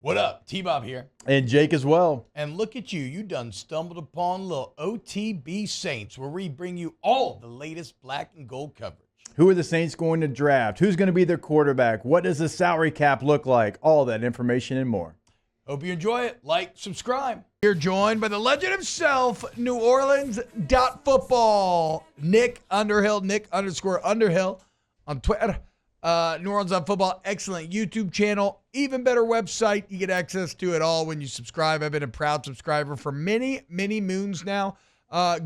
What up? T-Bob here. And Jake as well. And look at you. You done stumbled upon little OTB Saints, where we bring you all the latest black and gold coverage. Who are the Saints going to draft? Who's going to be their quarterback? What does the salary cap look like? All that information and more. Hope you enjoy it. Like, subscribe. You're joined by the legend himself, neworleans.football. Nick Underhill, Nick_Underhill on Twitter. neworleans.football, excellent YouTube channel, even better website. You get access to it all when you subscribe. I've been a proud subscriber for many, many moons now.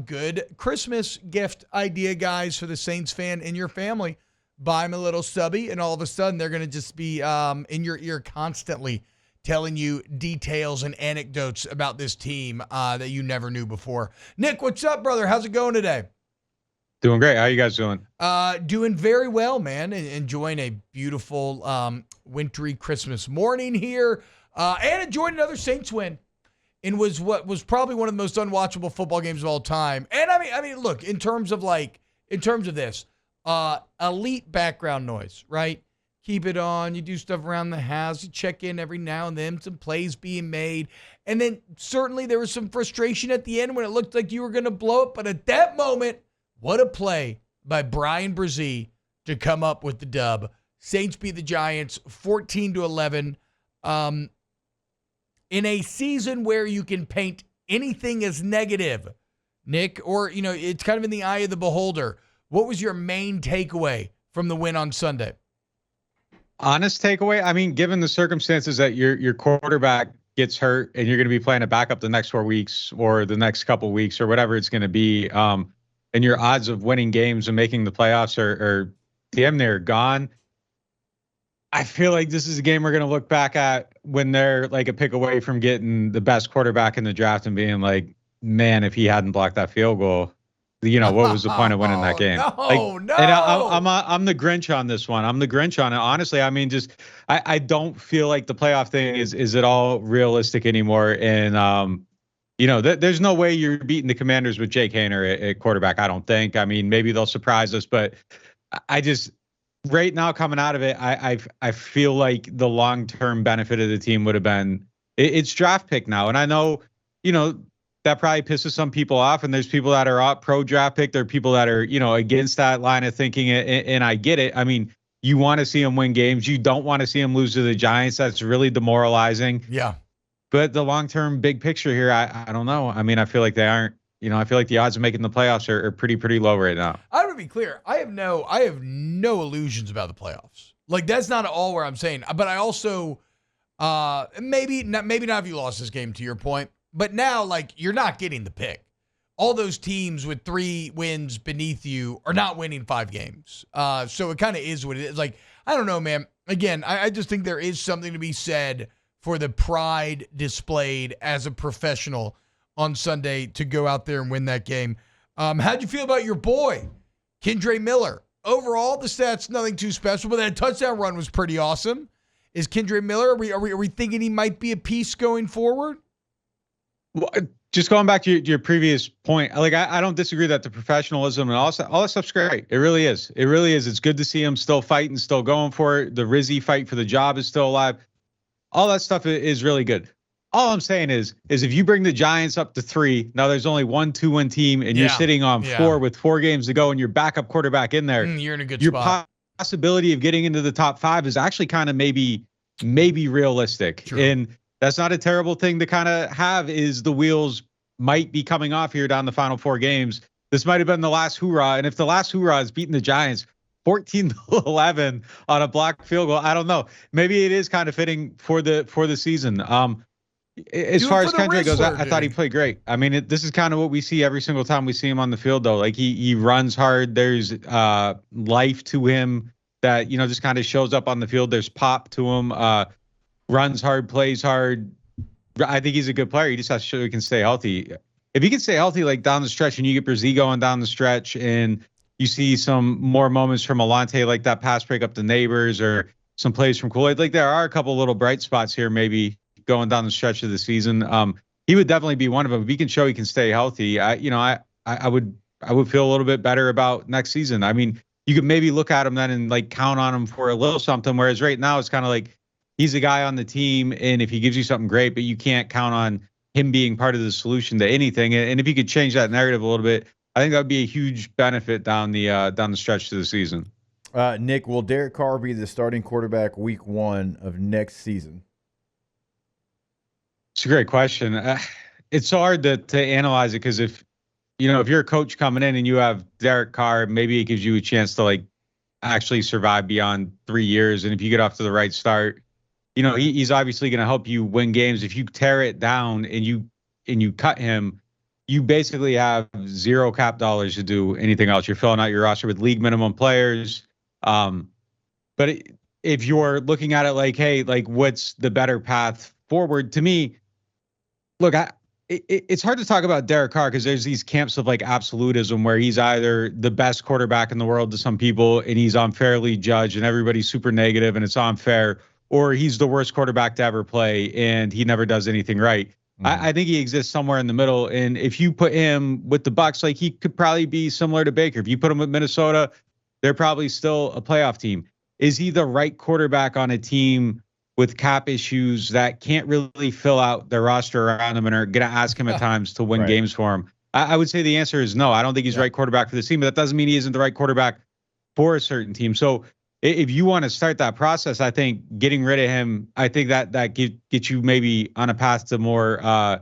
Good Christmas gift idea, guys, for the Saints fan in your family. Buy them a little subby, and all of a sudden they're going to just be in your ear constantly telling you details and anecdotes about this team that you never knew before. Nick, what's up, brother? How's it going today? Doing great. How you guys doing? Doing very well, man. Enjoying a beautiful wintry Christmas morning here, and enjoying another Saints win. And was what was probably one of the most unwatchable football games of all time. And I mean, look, in terms of this, elite background noise, right? Keep it on. You do stuff around the house. You check in every now and then. Some plays being made. And then certainly there was some frustration at the end when it looked like you were going to blow it. But at that moment, what a play by Brian Brzee to come up with the dub. Saints beat the Giants 14-11. In a season where you can paint anything as negative, Nick, or, it's kind of in the eye of the beholder. What was your main takeaway from the win on Sunday? Honest takeaway, I mean, given the circumstances that your quarterback gets hurt and you're going to be playing a backup the next 4 weeks or the next couple weeks or whatever it's going to be, and your odds of winning games and making the playoffs are damn near gone. I feel like this is a game we're going to look back at when they're like a pick away from getting the best quarterback in the draft and being like, man, if he hadn't blocked that field goal, what was the point of winning that game? No. And I'm the Grinch on this one. I'm the Grinch on it. Honestly, I mean, I don't feel like the playoff thing is at all realistic anymore. And, there's no way you're beating the Commanders with Jake Haener at quarterback, I don't think. I mean, maybe they'll surprise us, but I just right now coming out of it, I feel like the long-term benefit of the team would have been it's draft pick now. And I know, that probably pisses some people off, and there's people that are up pro draft pick. There are people that are, against that line of thinking, and I get it. I mean, you want to see them win games. You don't want to see them lose to the Giants. That's really demoralizing. Yeah. But the long-term big picture here, I don't know. I mean, I feel like they aren't, I feel like the odds of making the playoffs are pretty low right now. I want to be clear. I have no illusions about the playoffs. Like, that's not all where I'm saying. But I also, maybe not if you lost this game, to your point. But now, like, you're not getting the pick. All those teams with 3 wins beneath you are not winning 5 games. So it kind of is what it is. Like, I don't know, man. Again, I just think there is something to be said for the pride displayed as a professional on Sunday to go out there and win that game. How'd you feel about your boy, Kendre Miller? Overall, the stats, nothing too special, but that touchdown run was pretty awesome. Is Kendre Miller, are we thinking he might be a piece going forward? Well, just going back to your previous point, like I don't disagree that the professionalism and all that stuff's great. It really is. It really is. It's good to see him still fighting, still going for it. The Rizzy fight for the job is still alive. All that stuff is really good. All I'm saying is if you bring the Giants up to 3, now there's only 1 2-win team, and you're sitting on 4 with 4 games to go, and your backup quarterback in there, you're in a good your spot. Possibility of getting into the top 5 is actually kind of maybe realistic. True. And that's not a terrible thing to kind of have, is the wheels might be coming off here down the final 4 games. This might have been the last hoorah. And if the last hoorah is beating the Giants 14-11 on a blocked field goal, I don't know. Maybe it is kind of fitting for the season. As far as Kendre goes, I thought he played great. I mean, this is kind of what we see every single time we see him on the field, though. Like he runs hard. There's life to him that, just kind of shows up on the field. There's pop to him. Runs hard, plays hard. I think he's a good player. He just has to show he can stay healthy. If he can stay healthy, like down the stretch, and you get Brzee going down the stretch, and you see some more moments from Alante, like that pass break up the Neighbors, or some plays from Kool-Aid. Like there are a couple little bright spots here, maybe going down the stretch of the season. He would definitely be one of them. If he can show he can stay healthy, I would feel a little bit better about next season. I mean, you could maybe look at him then and like count on him for a little something. Whereas right now it's kind of like, he's a guy on the team, and if he gives you something great, but you can't count on him being part of the solution to anything. And if you could change that narrative a little bit, I think that would be a huge benefit down the stretch to the season. Nick, will Derek Carr be the starting quarterback week 1 of next season? It's a great question. It's so hard to analyze it because if you're a coach coming in and you have Derek Carr, maybe it gives you a chance to like actually survive beyond 3 years. And if you get off to the right start, he's obviously going to help you win games. If you tear it down and you cut him, you basically have zero cap dollars to do anything else. You're filling out your roster with league minimum players. But if you're looking at it like, hey, like what's the better path forward? To me, look, it's hard to talk about Derek Carr because there's these camps of like absolutism where he's either the best quarterback in the world to some people and he's unfairly judged and everybody's super negative and it's unfair, or he's the worst quarterback to ever play and he never does anything right. I think he exists somewhere in the middle. And if you put him with the Bucs, like he could probably be similar to Baker. If you put him with Minnesota, they're probably still a playoff team. Is he the right quarterback on a team with cap issues that can't really fill out their roster around him and are going to ask him at times to win games for him? I would say the answer is no. I don't think he's the right quarterback for this team, but that doesn't mean he isn't the right quarterback for a certain team. So if you want to start that process, I think getting rid of him, I think that gets you maybe on a path to more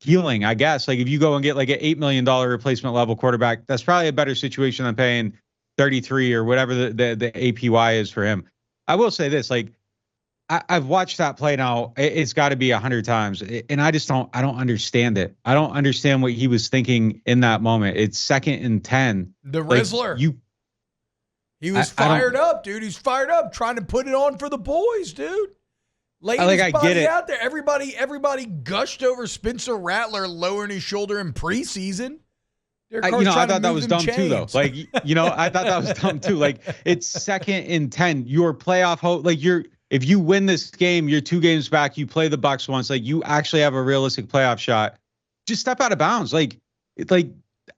healing, I guess. Like if you go and get like an $8 million replacement level quarterback, that's probably a better situation than paying 33 or whatever the APY is for him. I will say this, like I've watched that play now. It's got to be 100 times. And I don't understand it. I don't understand what he was thinking in that moment. It's 2nd and 10. The Rizzler. He was fired up, dude. He's fired up, trying to put it on for the boys, dude. Laying his body out there. Everybody gushed over Spencer Rattler lowering his shoulder in preseason. I thought that was dumb too, though. Like, I thought that was dumb too. Like, it's 2nd and 10. Your playoff hope, like if you win this game, you're 2 games back. You play the Bucs once. Like, you actually have a realistic playoff shot. Just step out of bounds. The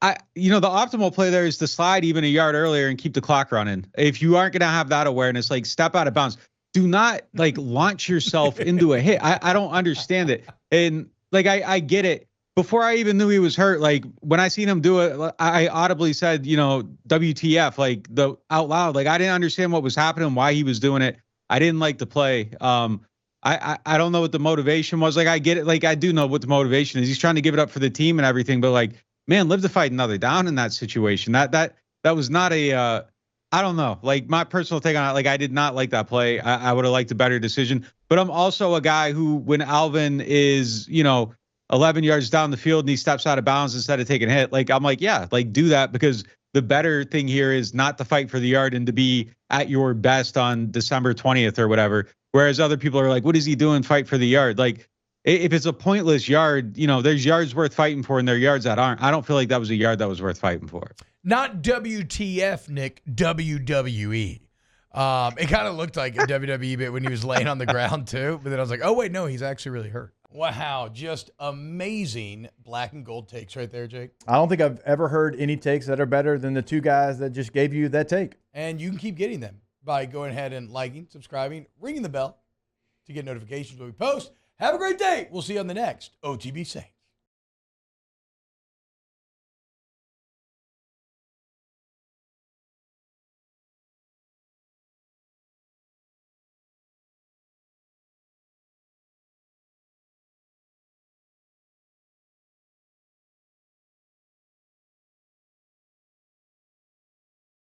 optimal play there is to slide even a yard earlier and keep the clock running. If you aren't going to have that awareness, like step out of bounds. Do not like launch yourself into a hit. I don't understand it. And like, I get it. Before I even knew he was hurt, like when I seen him do it, I audibly said, WTF, like out loud. Like I didn't understand what was happening, why he was doing it. I didn't like the play. I don't know what the motivation was. Like I get it. Like I do know what the motivation is. He's trying to give it up for the team and everything, but like, man, live to fight another down in that situation. That was not a I don't know. Like my personal take on it, like I did not like that play. I would have liked a better decision. But I'm also a guy who, when Alvin is, 11 yards down the field and he steps out of bounds instead of taking a hit, like I'm like, yeah, like do that, because the better thing here is not to fight for the yard and to be at your best on December 20th or whatever. Whereas other people are like, what is he doing? Fight for the yard. Like if it's a pointless yard, there's yards worth fighting for and there are yards that aren't. I don't feel like that was a yard that was worth fighting for. Not WTF, Nick, WWE. It kind of looked like a WWE bit when he was laying on the ground too. But then I was like, oh wait, no, he's actually really hurt. Wow, just amazing black and gold takes right there, Jake. I don't think I've ever heard any takes that are better than the 2 guys that just gave you that take. And you can keep getting them by going ahead and liking, subscribing, ringing the bell to get notifications when we post. Have a great day. We'll see you on the next OTB Saints.